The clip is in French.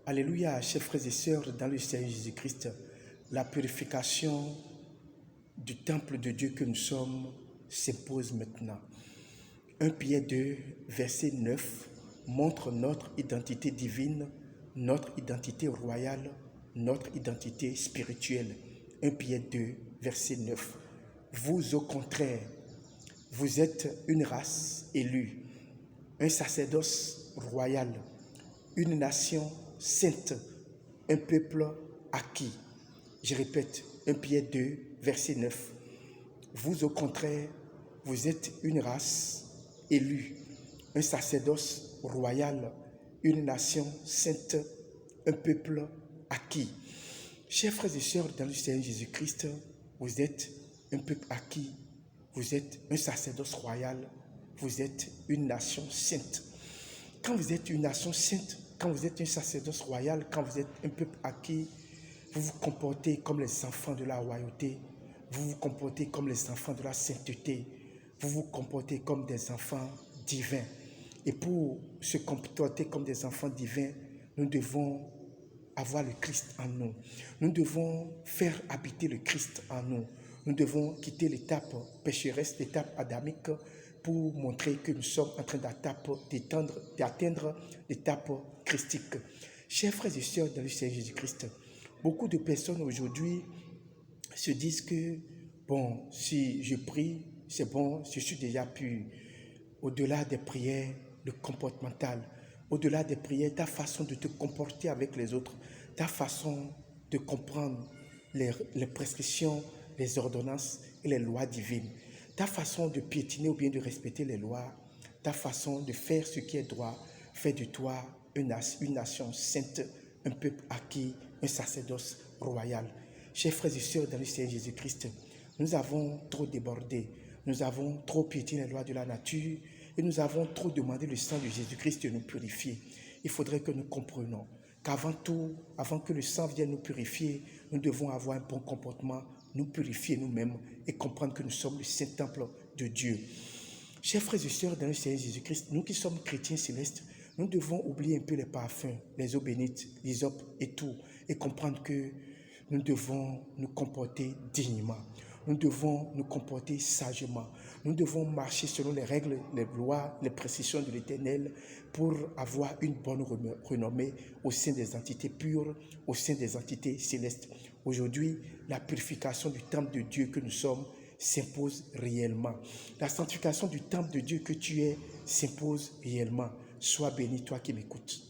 Alléluia, chers frères et sœurs, dans le Seigneur Jésus-Christ, la purification du temple de Dieu que nous sommes s'impose maintenant. 1 Pierre 2, verset 9, montre notre identité divine, notre identité royale, notre identité spirituelle. 1 Pierre 2, verset 9. Vous, au contraire, vous êtes une race élue, un sacerdoce royal, une nation sainte, un peuple acquis. Je répète, 1 Pierre 2, verset 9. Vous, au contraire, vous êtes une race élue, un sacerdoce royal, une nation sainte, un peuple acquis. Chers frères et sœurs, dans le Seigneur Jésus-Christ, vous êtes un peuple acquis, vous êtes un sacerdoce royal, vous êtes une nation sainte. Quand vous êtes une nation sainte, quand vous êtes un sacerdoce royal, quand vous êtes un peuple acquis, vous vous comportez comme les enfants de la royauté, vous vous comportez comme les enfants de la sainteté, vous vous comportez comme des enfants divins. Et pour se comporter comme des enfants divins, nous devons avoir le Christ en nous. Nous devons faire habiter le Christ en nous. Nous devons quitter l'étape pécheresse, l'étape adamique, pour montrer que nous sommes en train d'atteindre l'étape christique. Chers frères et sœurs dans le Seigneur Jésus-Christ, beaucoup de personnes aujourd'hui se disent que, bon, si je prie, c'est bon, je suis déjà pur. Au-delà des prières, le comportemental, au-delà des prières, ta façon de te comporter avec les autres, ta façon de comprendre les prescriptions, les ordonnances et les lois divines, ta façon de piétiner ou bien de respecter les lois, ta façon de faire ce qui est droit, fait de toi une nation sainte, un peuple acquis, un sacerdoce royal. Chers frères et sœurs dans le Seigneur Jésus-Christ, nous avons trop débordé, nous avons trop piétiné les lois de la nature et nous avons trop demandé le sang de Jésus-Christ de nous purifier. Il faudrait que nous comprenions qu'avant tout, avant que le sang vienne nous purifier, nous devons avoir un bon comportement, nous purifier nous-mêmes et comprendre que nous sommes le saint temple de Dieu. Chers frères et sœurs dans le Seigneur Jésus-Christ, nous qui sommes chrétiens célestes, nous devons oublier un peu les parfums, les eaux bénites, l'hysope et tout, et comprendre que nous devons nous comporter dignement. Nous devons nous comporter sagement. Nous devons marcher selon les règles, les lois, les précisions de l'Éternel pour avoir une bonne renommée au sein des entités pures, au sein des entités célestes. Aujourd'hui, la purification du temple de Dieu que nous sommes s'impose réellement. La sanctification du temple de Dieu que tu es s'impose réellement. Sois béni, toi qui m'écoutes.